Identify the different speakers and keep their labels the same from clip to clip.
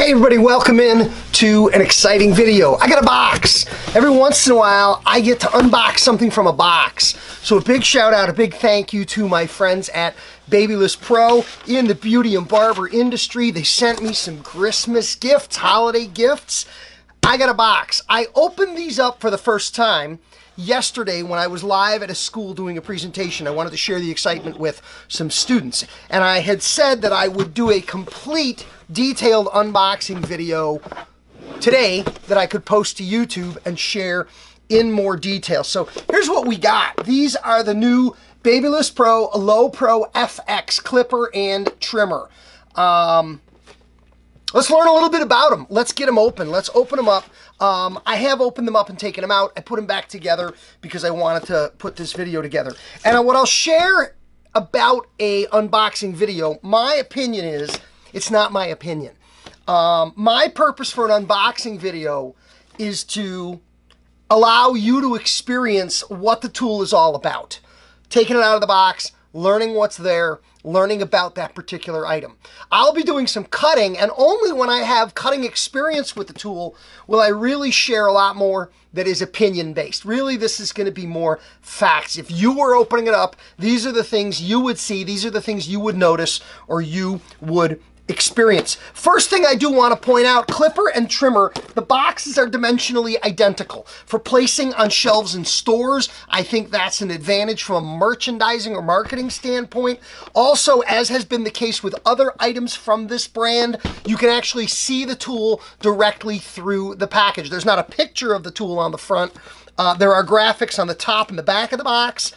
Speaker 1: Hey everybody, welcome in to an exciting video. I got a box. Every once in a while, I get to unbox something from a box. So a big shout out, a big thank you to my friends at Babyliss Pro in the beauty and barber industry. They sent me some Christmas gifts, holiday gifts. I got a box. I opened these up for the first time yesterday when I was live at a school doing a presentation. I wanted to share the excitement with some students. And I had said that I would do a complete detailed unboxing video today that I could post to YouTube and share in more detail. So here's what we got. These are the new Babyliss Pro Low Pro FX clipper and trimmer. Let's learn a little bit about them. Let's get them open. Let's open them up. I have opened them up and taken them out. I put them back together because I wanted to put this video together. And what I'll share about a unboxing video, my opinion is, it's not my opinion. My purpose for an unboxing video is to allow you to experience what the tool is all about. Taking it out of the box, learning what's there, learning about that particular item. I'll be doing some cutting, and only when I have cutting experience with the tool will I really share a lot more that is opinion-based. Really, this is going to be more facts. If you were opening it up, these are the things you would see, these are the things you would notice, or you would experience. First thing I do want to point out, clipper and trimmer, the boxes are dimensionally identical. For placing on shelves in stores, I think that's an advantage from a merchandising or marketing standpoint. Also, as has been the case with other items from this brand, you can actually see the tool directly through the package. There's not a picture of the tool on the front. There are graphics on the top and the back of the box.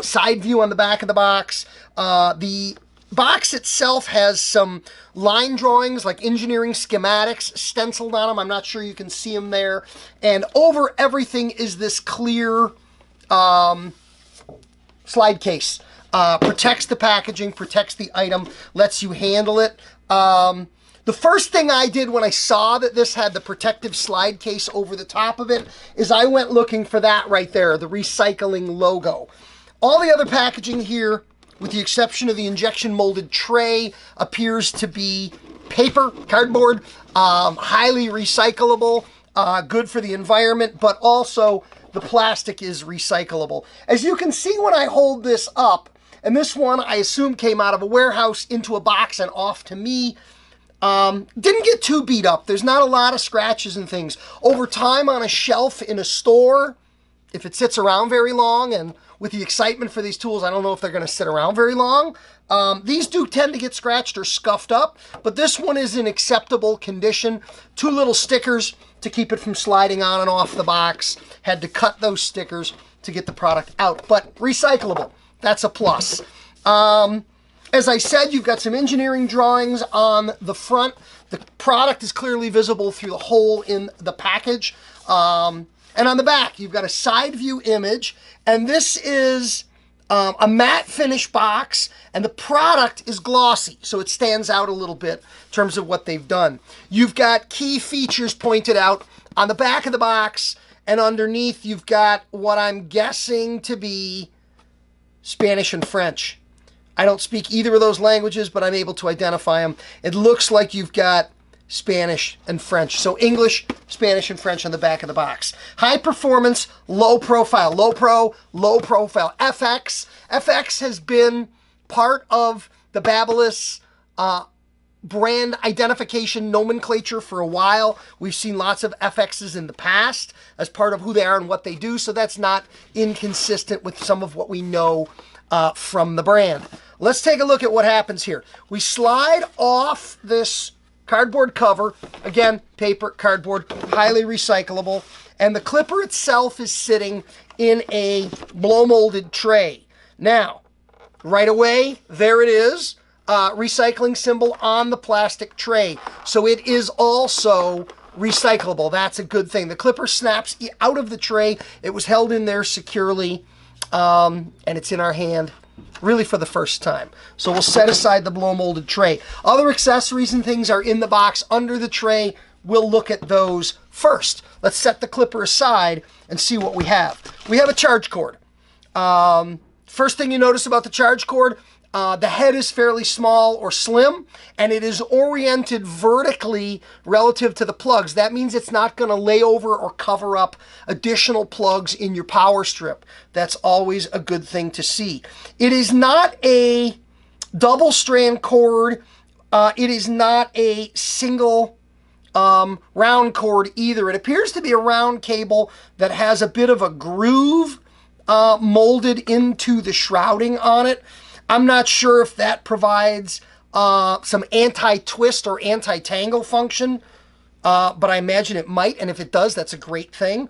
Speaker 1: Side view on the back of the box. The box itself has some line drawings, like engineering schematics stenciled on them. I'm not sure you can see them there. And over everything is this clear slide case. Protects the packaging, protects the item, lets you handle it. The first thing I did when I saw that this had the protective slide case over the top of it is I went looking for that right there, the recycling logo. All the other packaging here, with the exception of the injection molded tray, appears to be paper, cardboard, highly recyclable, good for the environment, but also the plastic is recyclable. As you can see when I hold this up, and this one I assume came out of a warehouse into a box and off to me, didn't get too beat up. There's not a lot of scratches and things. Over time on a shelf in a store, if it sits around very long, and with the excitement for these tools, I don't know if they're going to sit around very long. These do tend to get scratched or scuffed up, but this one is in acceptable condition. Two little stickers to keep it from sliding on and off the box. Had to cut those stickers to get the product out, but recyclable. That's a plus. As I said, you've got some engineering drawings on the front. The product is clearly visible through the hole in the package. And on the back, you've got a side view image, and this is a matte finish box, and the product is glossy, so it stands out a little bit in terms of what they've done. You've got key features pointed out on the back of the box, and underneath you've got what I'm guessing to be Spanish and French. I don't speak either of those languages, but I'm able to identify them. It looks like you've got Spanish and French. So English, Spanish, and French on the back of the box. High performance, low profile. Low pro, low profile. FX. FX has been part of the Babyliss brand identification nomenclature for a while. We've seen lots of FXs in the past as part of who they are and what they do, so that's not inconsistent with some of what we know from the brand. Let's take a look at what happens here. We slide off this cardboard cover, again, paper, cardboard, highly recyclable, and the clipper itself is sitting in a blow molded tray. Now, right away, there it is, recycling symbol on the plastic tray. So it is also recyclable. That's a good thing. The clipper snaps out of the tray. It was held in there securely, and it's in our hand really for the first time. So we'll set aside the blow molded tray. Other accessories and things are in the box under the tray. We'll look at those first. Let's set the clipper aside and see what we have. We have a charge cord. First thing you notice about the charge cord, The head is fairly small or slim, and it is oriented vertically relative to the plugs. That means it's not going to lay over or cover up additional plugs in your power strip. That's always a good thing to see. It is not a double strand cord. It is not a single round cord either. It appears to be a round cable that has a bit of a groove molded into the shrouding on it. I'm not sure if that provides some anti-twist or anti-tangle function, but I imagine it might, and if it does, that's a great thing.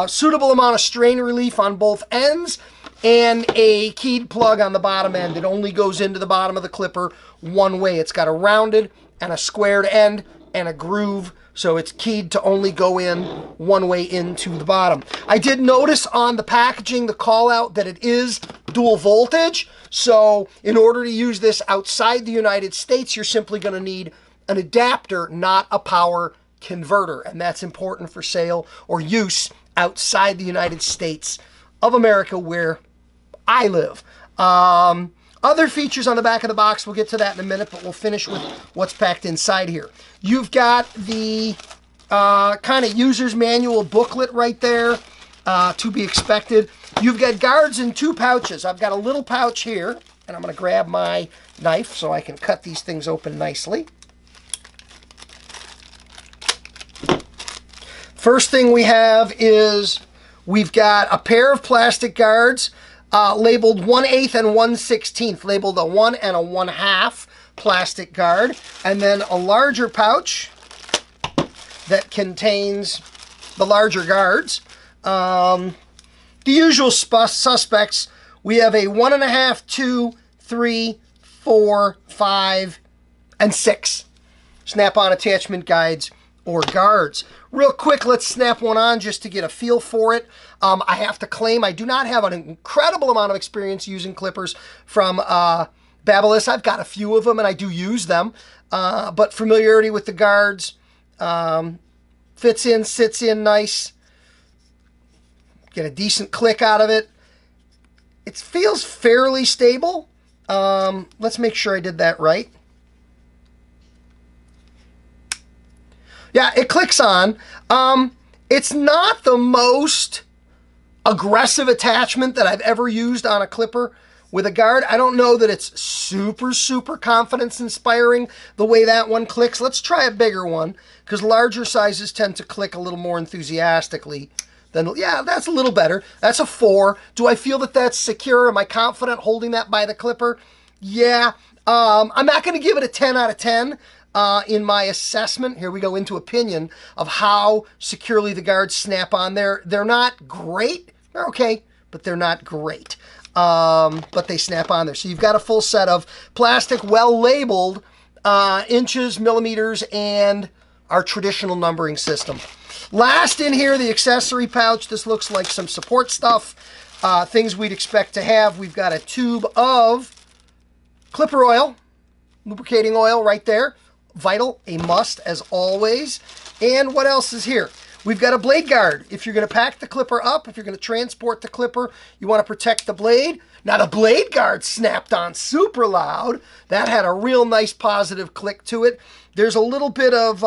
Speaker 1: Suitable amount of strain relief on both ends, and a keyed plug on the bottom end. It only goes into the bottom of the clipper one way. It's got a rounded and a squared end and a groove, so it's keyed to only go in one way into the bottom. I did notice on the packaging, the call out, that it is dual voltage. So in order to use this outside the United States, you're simply going to need an adapter, not a power converter. And that's important for sale or use outside the United States of America, where I live. Other features on the back of the box, we'll get to that in a minute, but we'll finish with what's packed inside here. You've got the kind of user's manual booklet right there, to be expected. You've got guards in two pouches. I've got a little pouch here, and I'm going to grab my knife so I can cut these things open nicely. First thing we have is we've got a pair of plastic guards labeled 1/8 and 1/16, labeled a 1 and a 1/2 plastic guard, and then a larger pouch that contains the larger guards. The usual suspects, we have a 1.5, 2, 3, 4, 5, and 6 snap-on attachment guides or guards. Real quick, let's snap one on just to get a feel for it. I have to claim I do not have an incredible amount of experience using clippers from Babyliss. I've got a few of them and I do use them, but familiarity with the guards, fits in, sits in nice. Get a decent click out of it. It feels fairly stable. Let's make sure I did that right. Yeah, it clicks on. It's not the most aggressive attachment that I've ever used on a clipper with a guard. I don't know that it's super confidence inspiring the way that one clicks. Let's try a bigger one, because larger sizes tend to click a little more enthusiastically. Then, yeah, that's a little better. That's a 4. Do I feel that that's secure? Am I confident holding that by the clipper? Yeah. I'm not going to give it a 10 out of 10 in my assessment. Here we go into opinion of how securely the guards snap on there. They're not great. They're okay, but they're not great. But they snap on there. So you've got a full set of plastic, well labeled, inches, millimeters, and our traditional numbering system. Last in here, the accessory pouch. This looks like some support stuff, things we'd expect to have. We've got a tube of clipper oil, lubricating oil right there. Vital, a must as always. And what else is here? We've got a blade guard. If you're going to pack the clipper up, if you're going to transport the clipper, you want to protect the blade. Now the blade guard snapped on super loud. That had a real nice positive click to it. There's a little bit of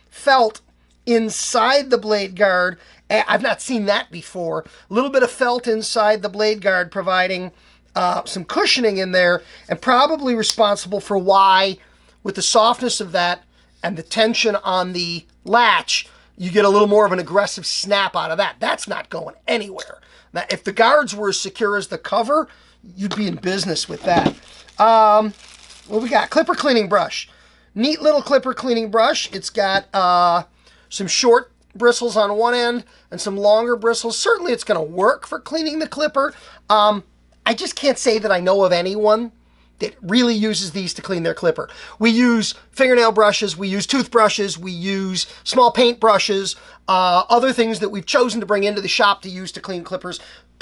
Speaker 1: felt inside the blade guard. I've not seen that before. A little bit of felt inside the blade guard, providing some cushioning in there, and probably responsible for why, with the softness of that and the tension on the latch, you get a little more of an aggressive snap out of that. That's not going anywhere. Now, if the guards were as secure as the cover, you'd be in business with that. What we got? Clipper cleaning brush. Neat little clipper cleaning brush. It's got some short bristles on one end and some longer bristles. Certainly it's going to work for cleaning the clipper. I just can't say that I know of anyone that really uses these to clean their clipper. We use fingernail brushes, we use toothbrushes, we use small paint brushes, other things that we've chosen to bring into the shop to use to clean clippers.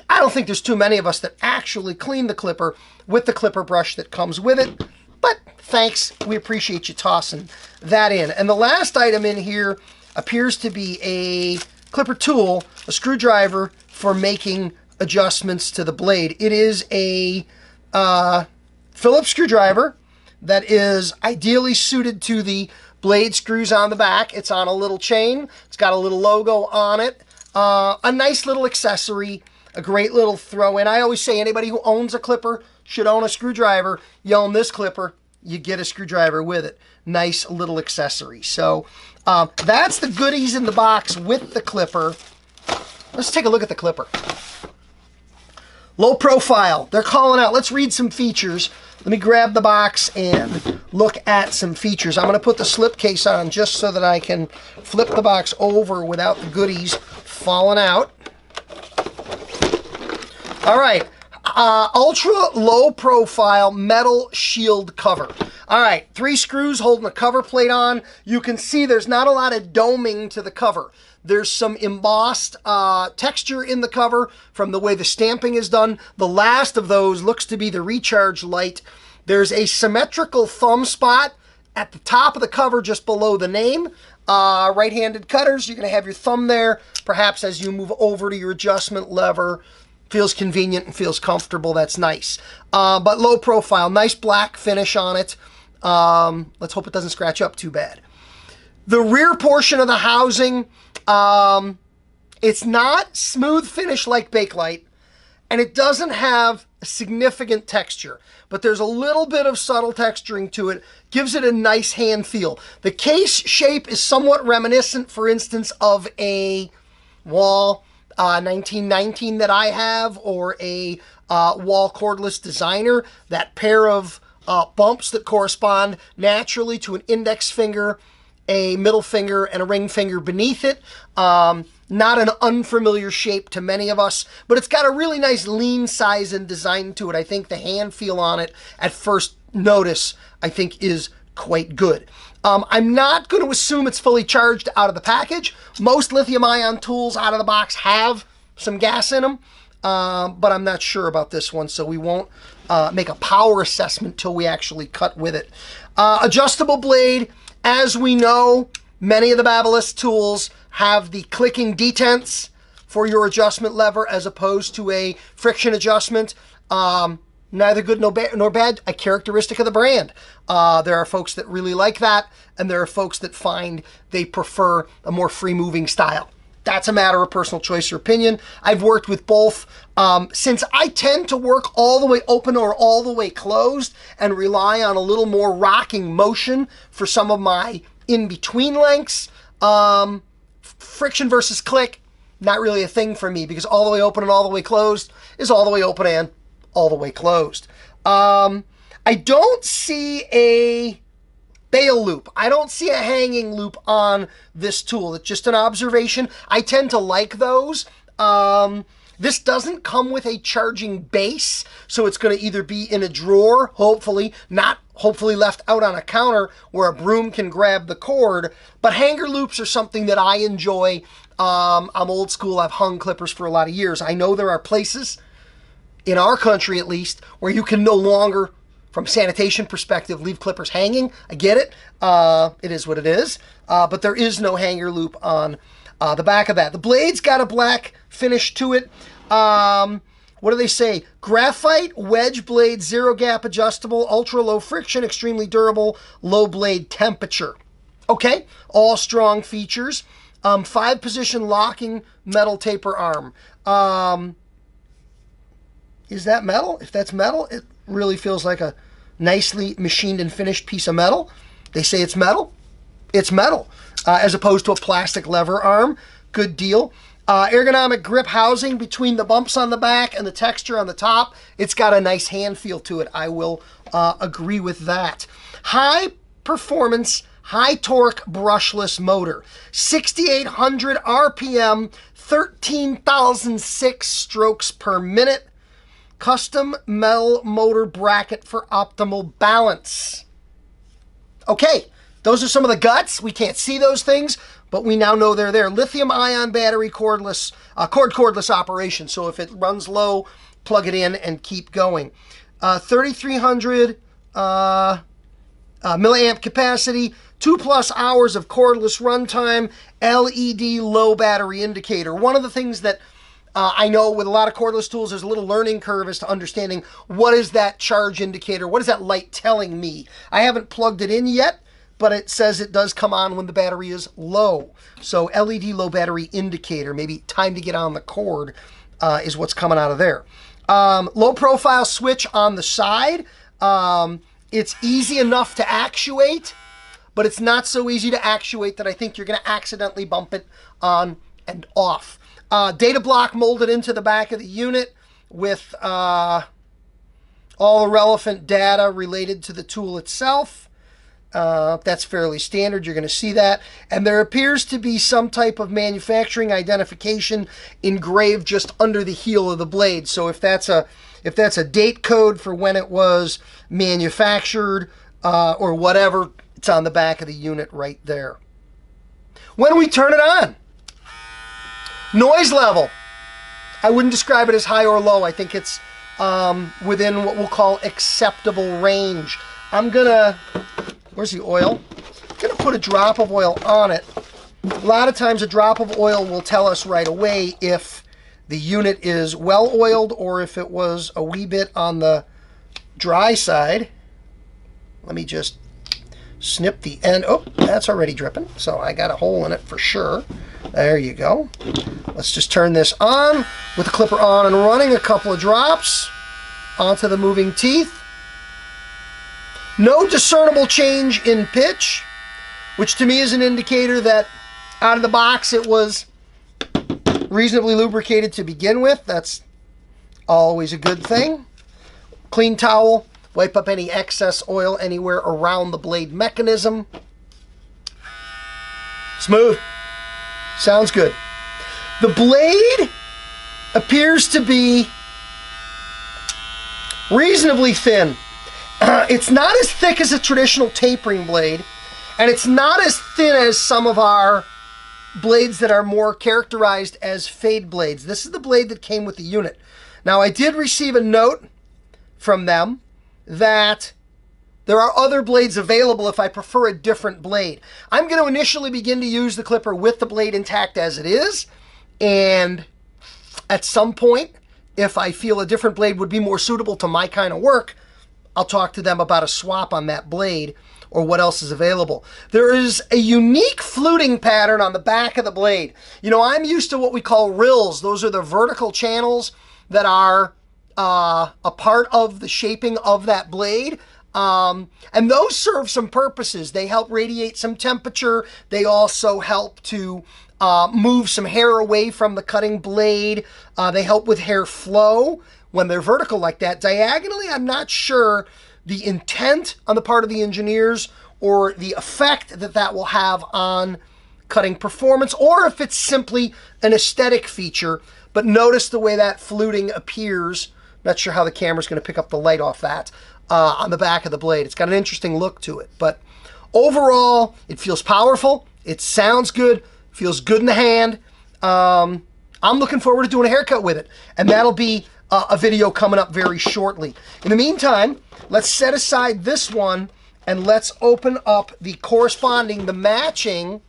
Speaker 1: I don't think there's too many of us that actually clean the clipper with the clipper brush that comes with it, but thanks, we appreciate you tossing that in. And the last item in here appears to be a clipper tool, a screwdriver for making adjustments to the blade. It is a Phillips screwdriver that is ideally suited to the blade screws on the back. It's on a little chain. It's got a little logo on it. A nice little accessory, a great little throw in. I always say anybody who owns a clipper should own a screwdriver. You own this clipper, you get a screwdriver with it. Nice little accessory. So that's the goodies in the box with the clipper. Let's take a look at the clipper. Low profile. They're calling out. Let's read some features. Let me grab the box and look at some features. I'm going to put the slipcase on just so that I can flip the box over without the goodies falling out. All right. Ultra low profile metal shield cover. All right, 3 screws holding the cover plate on. You can see there's not a lot of doming to the cover. There's some embossed texture in the cover from the way the stamping is done. The last of those looks to be the recharge light. There's a symmetrical thumb spot at the top of the cover just below the name. Right-handed cutters, you're going to have your thumb there. Perhaps as you move over to your adjustment lever, feels convenient and feels comfortable. That's nice. But low profile, nice black finish on it. Let's hope it doesn't scratch up too bad. The rear portion of the housing, it's not smooth finish like Bakelite, and it doesn't have a significant texture, but there's a little bit of subtle texturing to it, gives it a nice hand feel. The case shape is somewhat reminiscent, for instance, of a Wall 1919 that I have, or a Wall Cordless Designer, that pair of bumps that correspond naturally to an index finger, a middle finger, and a ring finger beneath it. Not an unfamiliar shape to many of us, but it's got a really nice lean size and design to it. I think the hand feel on it at first notice, I think, is quite good. I'm not going to assume it's fully charged out of the package. Most lithium-ion tools out of the box have some gas in them, but I'm not sure about this one, so we won't make a power assessment till we actually cut with it. Adjustable blade. As we know, many of the Babyliss tools have the clicking detents for your adjustment lever as opposed to a friction adjustment. Neither good nor bad, a characteristic of the brand. There are folks that really like that, and there are folks that find they prefer a more free-moving style. That's a matter of personal choice or opinion. I've worked with both. Since I tend to work all the way open or all the way closed and rely on a little more rocking motion for some of my in-between lengths, friction versus click, not really a thing for me, because all the way open and all the way closed is all the way open and all the way closed. I don't see a bail loop. I don't see a hanging loop on this tool. It's just an observation. I tend to like those. This doesn't come with a charging base, so it's going to either be in a drawer, hopefully, not hopefully left out on a counter where a broom can grab the cord, but hanger loops are something that I enjoy. I'm old school. I've hung clippers for a lot of years. I know there are places, in our country at least, where you can no longer, from a sanitation perspective, leave clippers hanging. I get it. It is what it is. But there is no hanger loop on the back of that. The blade's got a black finish to it. What do they say? Graphite wedge blade, zero gap adjustable, ultra low friction, extremely durable, low blade temperature. Okay, all strong features. 5-position locking metal taper arm. Is that metal? If that's metal, it really feels like a nicely machined and finished piece of metal. They say it's metal. It's metal, as opposed to a plastic lever arm. Good deal. Ergonomic grip housing between the bumps on the back and the texture on the top. It's got a nice hand feel to it. I will agree with that. High performance, high torque brushless motor. 6,800 RPM, 13,006 strokes per minute. Custom metal motor bracket for optimal balance. Okay, those are some of the guts. We can't see those things, but we now know they're there. Lithium-ion battery cordless, cordless operation. So if it runs low, plug it in and keep going. 3,300 milliamp capacity, 2+ hours of cordless runtime, LED low battery indicator. One of the things that I know with a lot of cordless tools, there's a little learning curve as to understanding what is that charge indicator, what is that light telling me. I haven't plugged it in yet, but it says it does come on when the battery is low. So LED low battery indicator, maybe time to get on the cord, is what's coming out of there. Low profile switch on the side. It's easy enough to actuate, but it's not so easy to actuate that I think you're going to accidentally bump it on and off. Data block molded into the back of the unit with all the relevant data related to the tool itself. That's fairly standard. You're going to see that. And there appears to be some type of manufacturing identification engraved just under the heel of the blade. So if that's a date code for when it was manufactured or whatever, it's on the back of the unit right there. When we turn it on, noise level, I wouldn't describe it as high or low. I think it's within what we'll call acceptable range. I'm gonna, where's the oil? I'm gonna put a drop of oil on it. A lot of times a drop of oil will tell us right away if the unit is well oiled or if it was a wee bit on the dry side. Let me just snip the end. Oh, that's already dripping, so I got a hole in it for sure. There you go. Let's just turn this on with the clipper on and running. A couple of drops onto the moving teeth. No discernible change in pitch, which to me is an indicator that out of the box it was reasonably lubricated to begin with. That's always a good thing. Clean towel, wipe up any excess oil anywhere around the blade mechanism. Smooth. Sounds good. The blade appears to be reasonably thin. It's not as thick as a traditional tapering blade, and it's not as thin as some of our blades that are more characterized as fade blades. This is the blade that came with the unit. Now, I did receive a note from them that there are other blades available if I prefer a different blade. I'm going to initially begin to use the clipper with the blade intact as it is, and at some point, if I feel a different blade would be more suitable to my kind of work, I'll talk to them about a swap on that blade or what else is available. There is a unique fluting pattern on the back of the blade. You know, I'm used to what we call rills. Those are the vertical channels that are a part of the shaping of that blade. And those serve some purposes. They help radiate some temperature. They also help to move some hair away from the cutting blade. They help with hair flow when they're vertical like that. Diagonally, I'm not sure the intent on the part of the engineers or the effect that that will have on cutting performance, or if it's simply an aesthetic feature. But notice the way that fluting appears. Not sure how the camera's going to pick up the light off that on the back of the blade. It's got an interesting look to it. But overall, it feels powerful. It sounds good. Feels good in the hand. I'm looking forward to doing a haircut with it. And that'll be a video coming up very shortly. In the meantime, let's set aside this one and let's open up the corresponding, the matching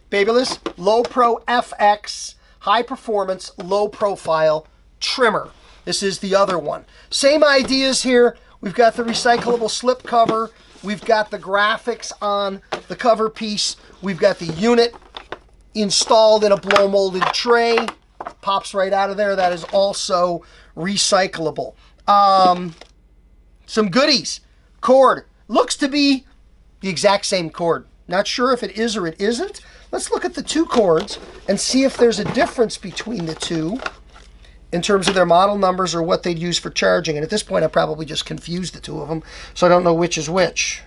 Speaker 1: Babyliss Low Pro FX High Performance Low Profile Trimmer. This is the other one. Same ideas here. We've got the recyclable slip cover. We've got the graphics on the cover piece. We've got the unit installed in a blow molded tray. Pops right out of there. That is also recyclable. Some goodies. Cord. Looks to be the exact same cord. Not sure if it is or it isn't. Let's look at the two cords and see if there's a difference between the two in terms of their model numbers or what they'd use for charging. And at this point, I probably just confused the two of them, so I don't know which is which.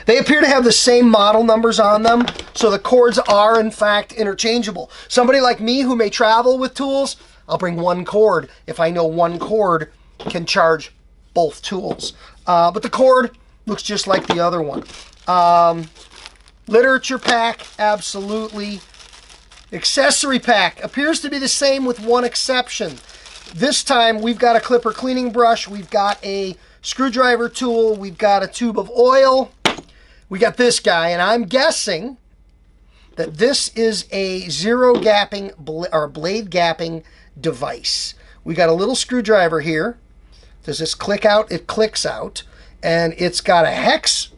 Speaker 1: They appear to have the same model numbers on them, so the cords are, in fact, interchangeable. Somebody like me who may travel with tools, I'll bring one cord if I know one cord can charge both tools. But the cord looks just like the other one. Literature pack, absolutely. Accessory pack appears to be the same with one exception. This time we've got a clipper cleaning brush, we've got a screwdriver tool, we've got a tube of oil, we got this guy, and I'm guessing that this is a zero gapping or blade gapping device. We got a little screwdriver here. Does this click out? It clicks out. And it's got a hex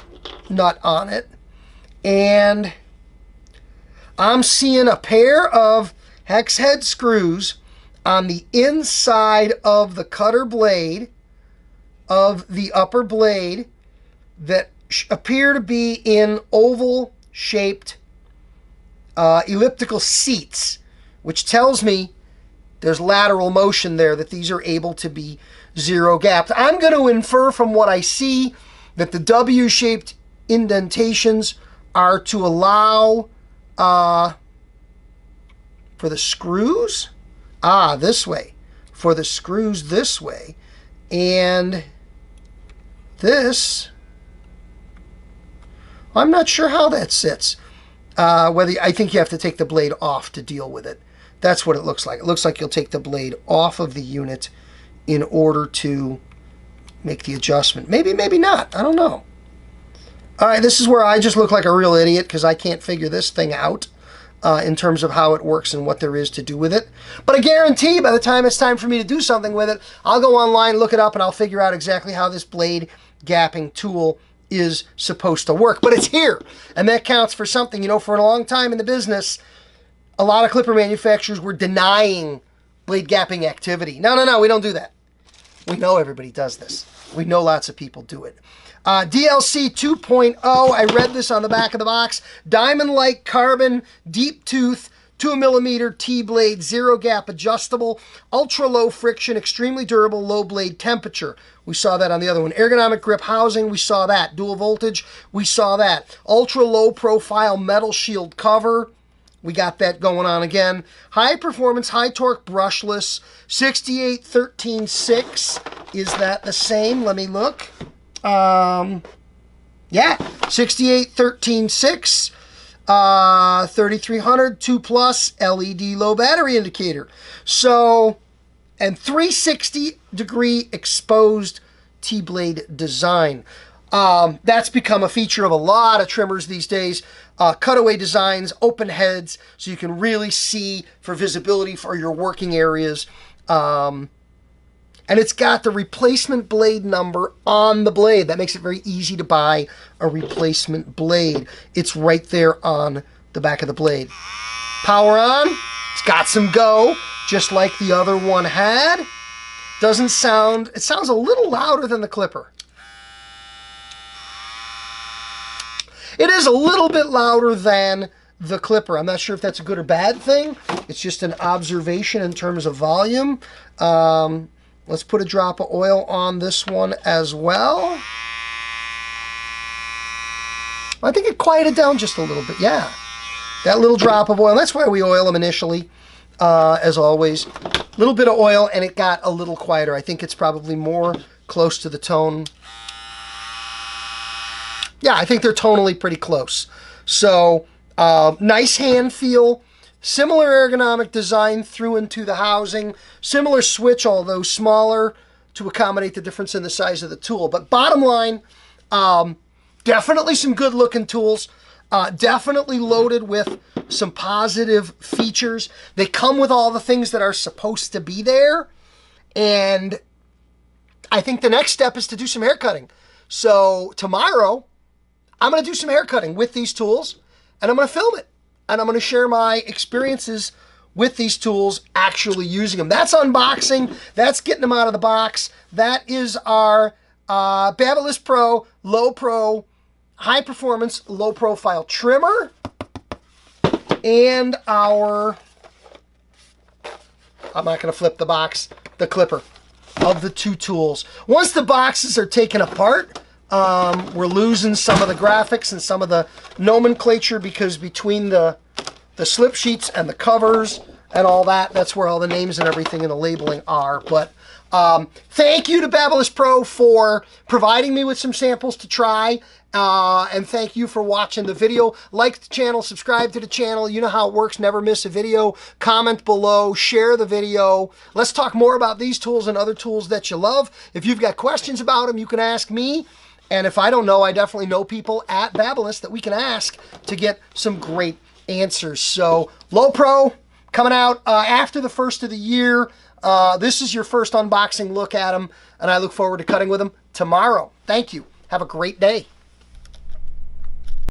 Speaker 1: nut on it. And I'm seeing a pair of hex head screws on the inside of the cutter blade of the upper blade that appear to be in oval shaped elliptical seats, which tells me there's lateral motion there, that these are able to be zero gapped. I'm going to infer from what I see that the W-shaped indentations are to allow for the screws, this way, for the screws this way, and this, I'm not sure how that sits. I think you have to take the blade off to deal with it. That's what it looks like. It looks like you'll take the blade off of the unit in order to make the adjustment. Maybe, maybe not. I don't know. All right, this is where I just look like a real idiot because I can't figure this thing out in terms of how it works and what there is to do with it. But I guarantee by the time it's time for me to do something with it, I'll go online, look it up, and I'll figure out exactly how this blade gapping tool is supposed to work. But it's here, and that counts for something. You know, for a long time in the business, a lot of clipper manufacturers were denying blade gapping activity. No, we don't do that. We know everybody does this. We know lots of people do it. DLC 2.0, I read this on the back of the box. Diamond-like carbon, deep tooth, 2mm T-blade, zero gap adjustable, ultra low friction, extremely durable, low blade temperature. We saw that on the other one. Ergonomic grip housing, we saw that. Dual voltage, we saw that. Ultra low profile metal shield cover. We got that going on again. High performance, high torque, brushless. 68-13-6. Is that the same? Let me look. Yeah. 68-13-6. 3300, 2+ LED low battery indicator. So, and 360-degree exposed T-blade design. That's become a feature of a lot of trimmers these days. Cutaway designs, open heads, so you can really see for visibility for your working areas. And it's got the replacement blade number on the blade. That makes it very easy to buy a replacement blade. It's right there on the back of the blade. Power on. It's got some go, just like the other one had. Doesn't sound, it sounds a little louder than the clipper. It is a little bit louder than the clipper. I'm not sure if that's a good or bad thing. It's just an observation in terms of volume. Let's put a drop of oil on this one as well. I think it quieted down just a little bit. Yeah, that little drop of oil. That's why we oil them initially, as always. A little bit of oil, and it got a little quieter. I think it's probably more close to the tone. Yeah, I think they're tonally pretty close. So, nice hand feel. Similar ergonomic design through into the housing. Similar switch, although smaller, to accommodate the difference in the size of the tool. But bottom line, definitely some good looking tools. Definitely loaded with some positive features. They come with all the things that are supposed to be there. And I think the next step is to do some hair cutting. So tomorrow, I'm going to do some hair cutting with these tools, and I'm going to film it. And I'm going to share my experiences with these tools actually using them. That's unboxing. That's getting them out of the box. That is our Babyliss Pro, low pro, high performance, low profile trimmer. And our, I'm not going to flip the box, the clipper of the two tools. Once the boxes are taken apart, we're losing some of the graphics and some of the nomenclature because between the slip sheets and the covers and all that, that's where all the names and everything and the labeling are. But thank you to Babyliss Pro for providing me with some samples to try. And thank you for watching the video. Like the channel, subscribe to the channel. You know how it works. Never miss a video. Comment below. Share the video. Let's talk more about these tools and other tools that you love. If you've got questions about them, you can ask me. And if I don't know, I definitely know people at Babyliss that we can ask to get some great answers. So Low Pro coming out after the first of the year. This is your first unboxing look at them, and I look forward to cutting with them tomorrow. Thank you. Have a great day.